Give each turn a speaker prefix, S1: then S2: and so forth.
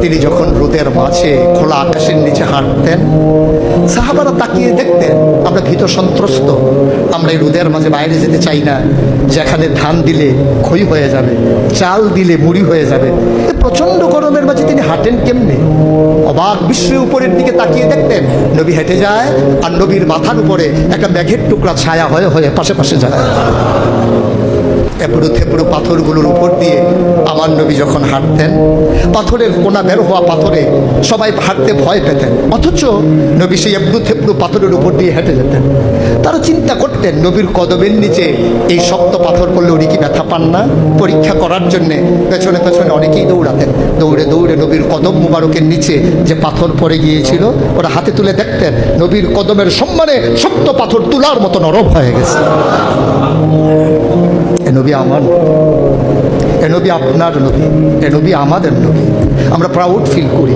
S1: তিনি যখন রোদের মাঝে খোলা আকাশের নিচে হাঁটতেন, সাহাবারা তাকিয়ে দেখতেন আমরা ভীত সন্ত্রস্ত, আমরা এই রোদের মাঝে বাইরে যেতে চাই না, যেখানে ধান দিলে খই হয়ে যাবে, চাল দিলে মুড়ি হয়ে যাবে। প্রচণ্ড গরমের মাঝে তিনি হাঁটেন কেমনে? অবাক বিশ্বের উপরের দিকে তাকিয়ে দেখতেন নবী হেঁটে যায়, আর নবীর মাথার উপরে একটা মেঘের টুকরা ছায়া হয়ে হয়ে পাশে পাশে যায়। এবড়ো থেবড়ো পাথরগুলোর উপর দিয়ে আমার নবী যখন হাঁটতেন, পাথরের কোনা বের হওয়া পাথরে সবাই হাঁটতে ভয় পেতেন, অথচ নবী সেই এবড়ো থেবড়ো পাথরের উপর দিয়ে হেঁটে যেতেন। তারা চিন্তা করতেন নবীর কদমের নিচে এই শক্ত পাথর পড়লে উনি কি ব্যথা পান না? পরীক্ষা করার জন্যে পেছনে পেছনে অনেকেই দৌড়াতেন। দৌড়ে দৌড়ে নবীর কদম মুবারকের নিচে যে পাথর পড়ে গিয়েছিল ওরা হাতে তুলে দেখতেন নবীর কদমের সম্মানে শক্ত পাথর তুলার মতো নরম হয়ে গেছে। এ নবী আমার, এ নবী আপনার নবী, এ নবী আমাদের নবী। আমরা প্রাউড ফিল করি।